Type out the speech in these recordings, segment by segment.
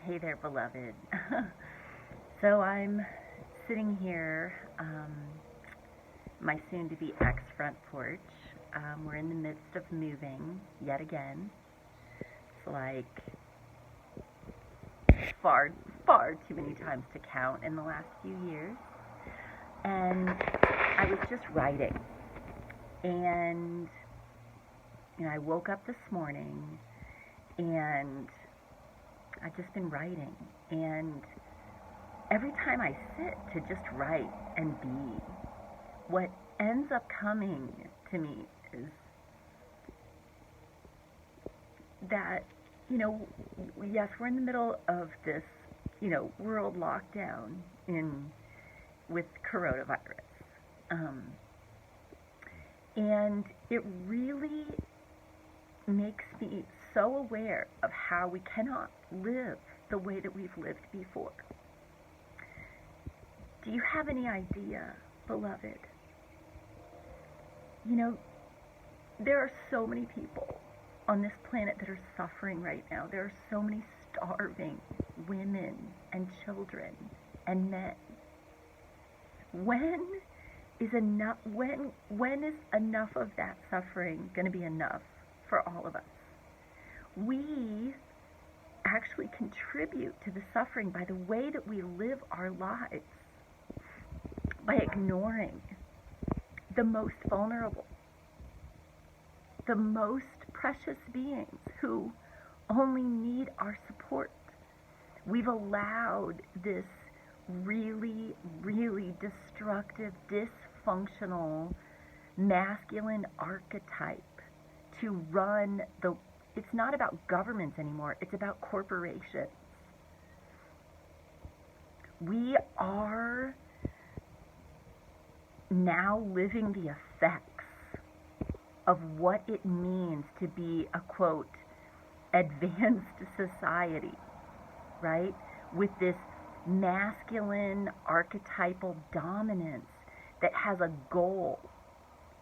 Hey there, beloved. So I'm sitting here, my soon to be ex front porch. We're in the midst of moving yet again. It's like far, far too many times to count in the last few years. And I was just writing. And I woke up this morning and I've just been writing. And every time I sit to just write and be, what ends up coming to me is that, yes, we're in the middle of this, world lockdown with coronavirus. And it really makes me so aware of how we cannot live the way that we've lived before. Do you have any idea, beloved? There are so many people on this planet that are suffering right now. There are so many starving women and children and men. When is enough of that suffering going to be enough for all of us? We actually contribute to the suffering by the way that we live our lives, by ignoring the most vulnerable, the most precious beings who only need our support. We've allowed this really, really destructive, dysfunctional, masculine archetype to run it's not about governments anymore, it's about corporations. We are now living the effects of what it means to be a, quote, advanced society, right? With this masculine archetypal dominance that has a goal.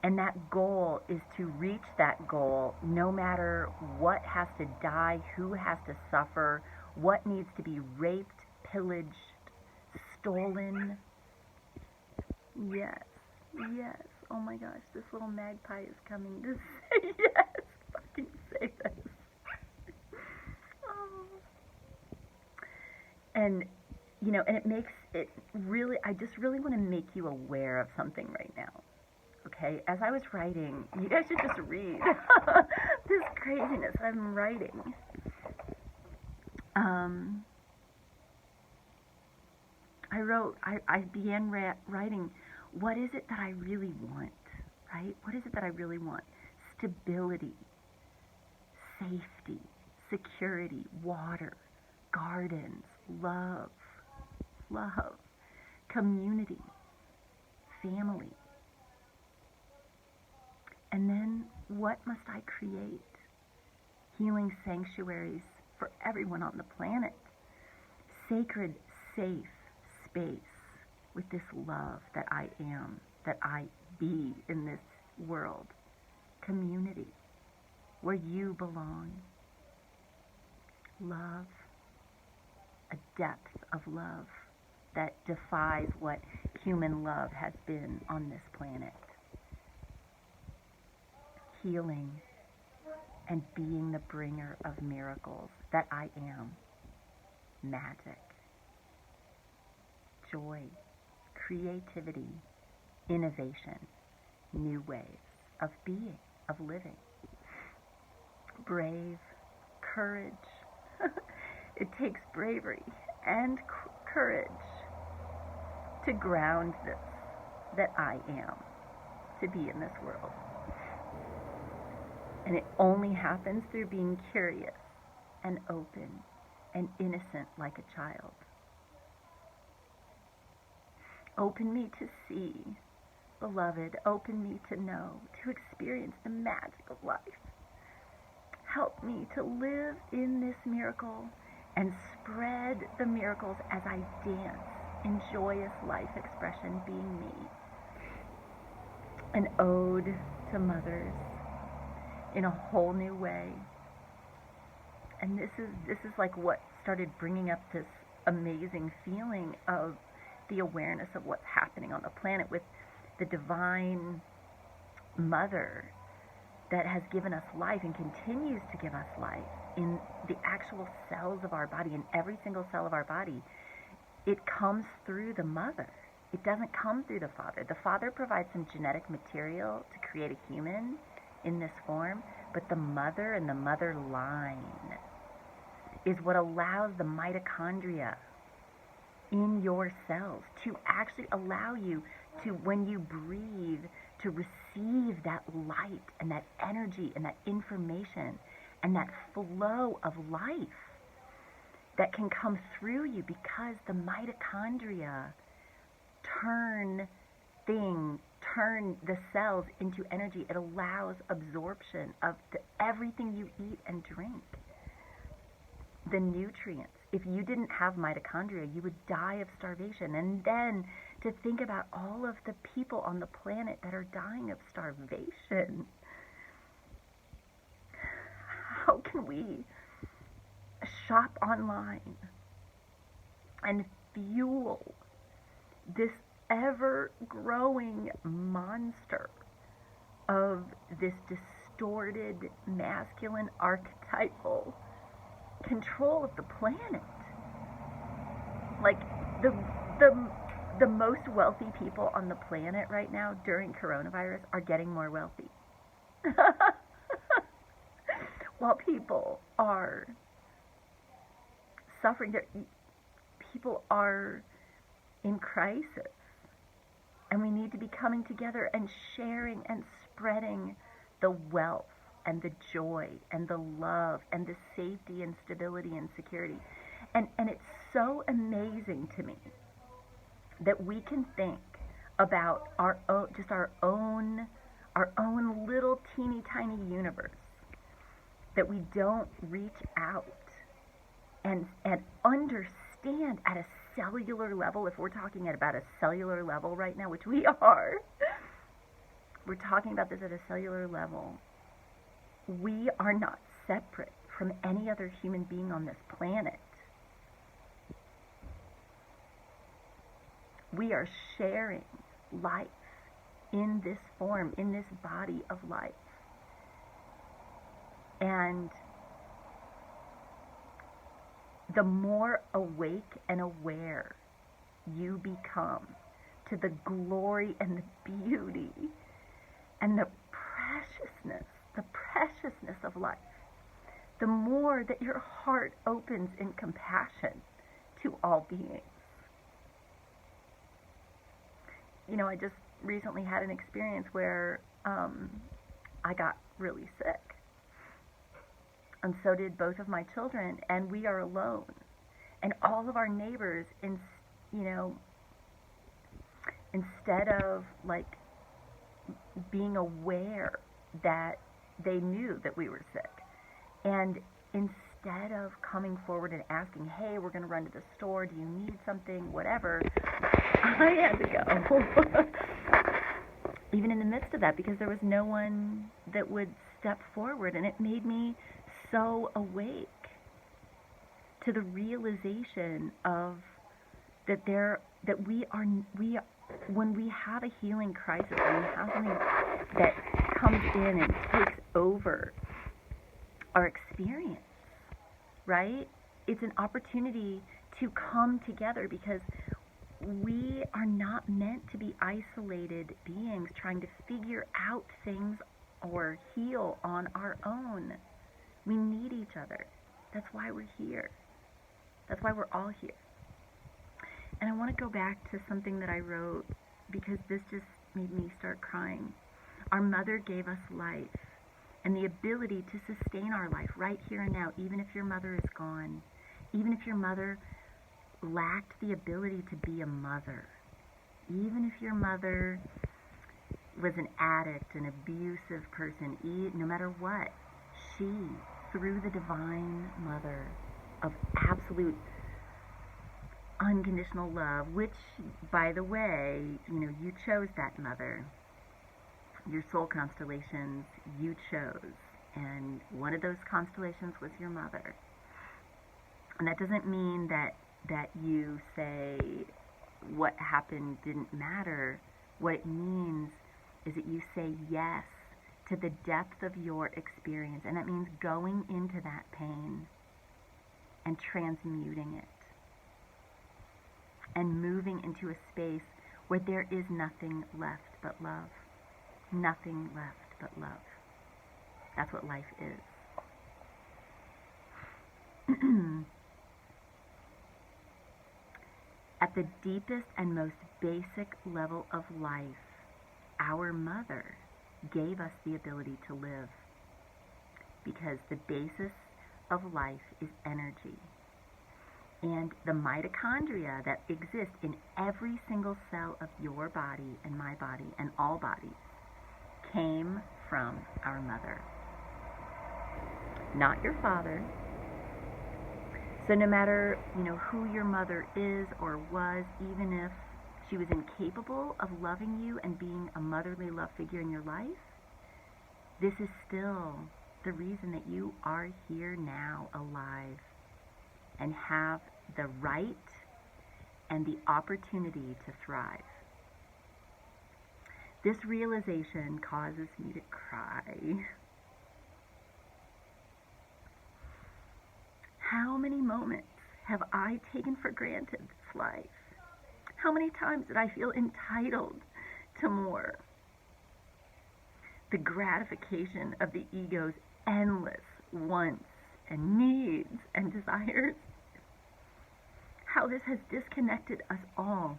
And that goal is to reach that goal no matter what has to die, who has to suffer, what needs to be raped, pillaged, stolen. Yes. Oh my gosh, this little magpie is coming to say yes. Fucking say this. Oh. And, and it makes it really, I just really want to make you aware of something right now. Okay, as I was writing, you guys should just read this craziness I'm writing. I began writing, what is it that I really want, right? What is it that I really want? Stability, safety, security, water, gardens, love, community, family. And then, what must I create? Healing sanctuaries for everyone on the planet. Sacred, safe space with this love that I am, that I be in this world. Community, where you belong. Love, a depth of love that defies what human love has been on this planet. Healing and being the bringer of miracles that I am. Magic, joy, creativity, innovation, new ways of being, of living. Brave, courage. It takes bravery and courage to ground this that I am, to be in this world. And it only happens through being curious and open and innocent like a child. Open me to see, beloved. Open me to know, to experience the magic of life. Help me to live in this miracle and spread the miracles as I dance in joyous life expression, being me. An ode to mothers in a whole new way. And this is like what started bringing up this amazing feeling of the awareness of what's happening on the planet with the divine mother that has given us life and continues to give us life in the actual cells of our body, in every single cell of our body. It comes through the mother. It doesn't come through the father. The father provides some genetic material to create a human in this form, but the mother and the mother line is what allows the mitochondria in your cells to actually allow you to, when you breathe, to receive that light and that energy and that information and that flow of life that can come through you, because the mitochondria turn the cells into energy. It allows absorption of everything you eat and drink, the nutrients. If you didn't have mitochondria, you would die of starvation. And then to think about all of the people on the planet that are dying of starvation. How can we shop online and fuel this ever-growing monster of this distorted masculine archetypal control of the planet? Like the most wealthy people on the planet right now during coronavirus are getting more wealthy. While people are suffering, people are in crisis. And we need to be coming together and sharing and spreading the wealth and the joy and the love and the safety and stability and security. And it's so amazing to me that we can think about our own little teeny tiny universe, that we don't reach out and understand at a cellular level. If we're talking at about a cellular level right now, which we are, we're talking about this at a cellular level. We are not separate from any other human being on this planet. We are sharing life in this form, in this body of life. And the more awake and aware you become to the glory and the beauty and the preciousness of life, the more that your heart opens in compassion to all beings. You know, I just recently had an experience where I got really sick. And so did both of my children, and we are alone. And all of our neighbors, instead of like being aware that they knew that we were sick, and instead of coming forward and asking, hey, we're going to run to the store, do you need something, whatever, I had to go. Even in the midst of that, because there was no one that would step forward, and it made me so awake to the realization of that when we have a healing crisis, when we have something that comes in and takes over our experience, right? It's an opportunity to come together, because we are not meant to be isolated beings trying to figure out things or heal on our own. We need each other. That's why we're here. That's why we're all here. And I want to go back to something that I wrote, because this just made me start crying. Our mother gave us life and the ability to sustain our life right here and now, even if your mother is gone, even if your mother lacked the ability to be a mother, even if your mother was an addict, an abusive person, no matter what, she, through the divine mother of absolute unconditional love, which, by the way, you chose that mother. Your soul constellations, you chose And one of those constellations was your mother. And that doesn't mean that you say what happened didn't matter. What it means is that you say yes to the depth of your experience. And that means going into that pain and transmuting it and moving into a space where there is nothing left but love. Nothing left but love. That's what life is. At the deepest and most basic level of life, our mother gave us the ability to live, because the basis of life is energy. And the mitochondria that exist in every single cell of your body and my body and all bodies came from our mother, not your father. So no matter, who your mother is or was, even if she was incapable of loving you and being a motherly love figure in your life, this is still the reason that you are here now, alive, and have the right and the opportunity to thrive. This realization causes me to cry. How many moments have I taken for granted this life? How many times did I feel entitled to more? The gratification of the ego's endless wants and needs and desires. How this has disconnected us all.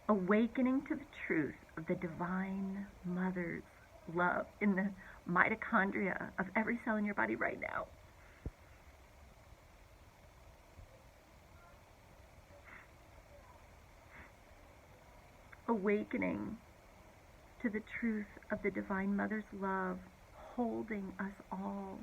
Awakening to the truth of the divine mother's love in the mitochondria of every cell in your body right now. Awakening to the truth of the Divine Mother's love holding us all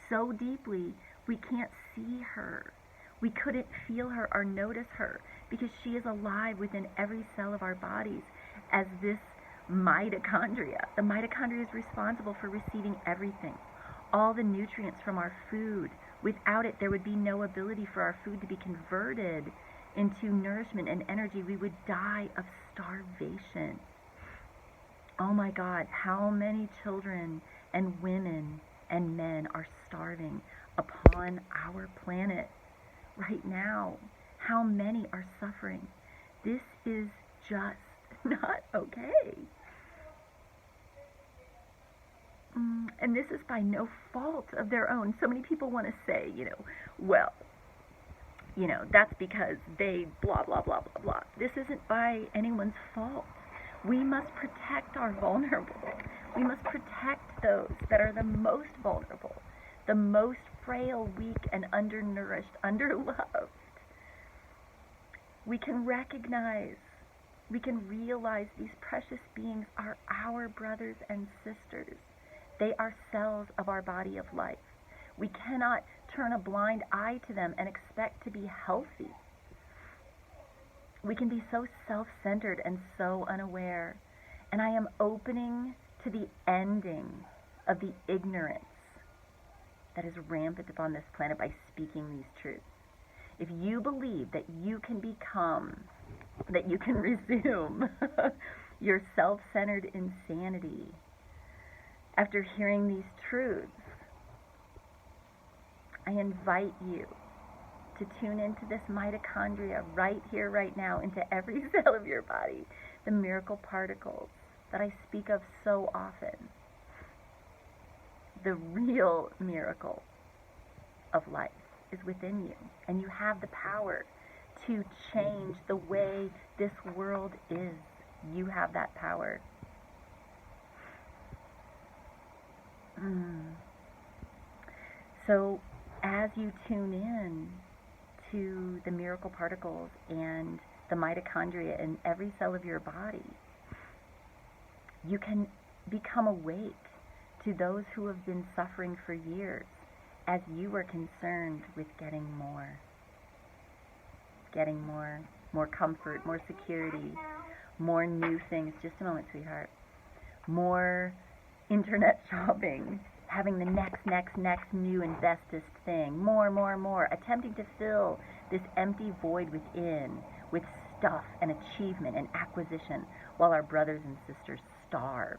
so deeply we can't see her. We couldn't feel her or notice her because she is alive within every cell of our bodies as this mitochondria. The mitochondria is responsible for receiving everything, all the nutrients from our food. Without it, there would be no ability for our food to be converted into nourishment and energy. We would die of starvation. Oh my God, how many children and women and men are starving upon our planet right now? How many are suffering? This is just not okay. And this is by no fault of their own. So many people want to say, well, that's because they blah, blah, blah, blah, blah. This isn't by anyone's fault. We must protect our vulnerable. We must protect those that are the most vulnerable, the most frail, weak, and undernourished, underloved. We can recognize, we can realize these precious beings are our brothers and sisters. They are cells of our body of life. We cannot turn a blind eye to them and expect to be healthy. We can be so self-centered and so unaware. And I am opening to the ending of the ignorance that is rampant upon this planet by speaking these truths. If you believe that you can resume your self-centered insanity after hearing these truths, I invite you to tune into this mitochondria right here, right now, into every cell of your body, the miracle particles that I speak of so often. The real miracle of life is within you, and you have the power to change the way this world is. You have that power. So as you tune in to the miracle particles and the mitochondria in every cell of your body, you can become awake to those who have been suffering for years as you are concerned with getting more, more comfort, more security, more new things. Just a moment, sweetheart. More internet shopping, having the next new and bestest thing, more, attempting to fill this empty void within with stuff and achievement and acquisition while our brothers and sisters starve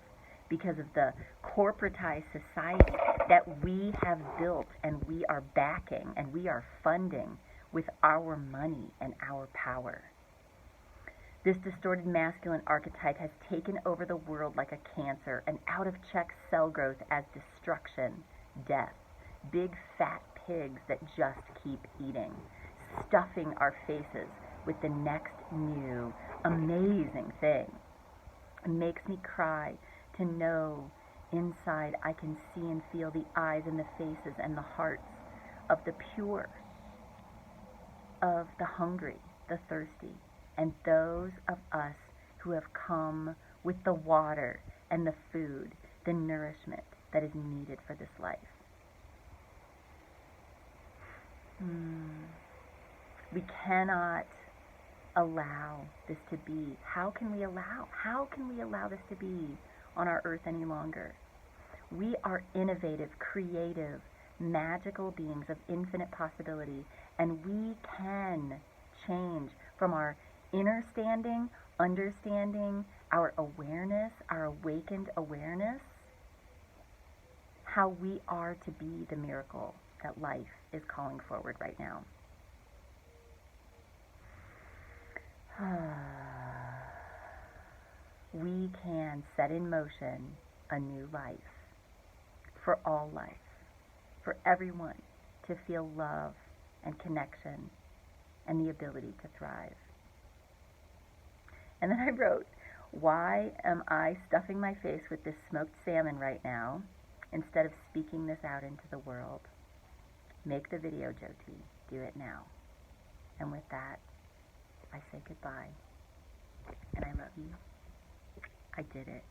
because of the corporatized society that we have built and we are backing and we are funding with our money and our power. This distorted masculine archetype has taken over the world like a cancer, an out-of-check cell growth as destruction, death, big fat pigs that just keep eating, stuffing our faces with the next new, amazing thing. It makes me cry to know inside I can see and feel the eyes and the faces and the hearts of the pure, of the hungry, the thirsty, and those of us who have come with the water and the food, the nourishment that is needed for this life. We cannot allow this to be. How can we allow this to be on our earth any longer? We are innovative, creative, magical beings of infinite possibility, and we can change from our inner understanding, our awareness, our awakened awareness, how we are to be the miracle that life is calling forward right now. We can set in motion a new life for all life, for everyone to feel love and connection and the ability to thrive. And then I wrote, why am I stuffing my face with this smoked salmon right now instead of speaking this out into the world? Make the video, Jyoti. Do it now. And with that, I say goodbye. And I love you. I did it.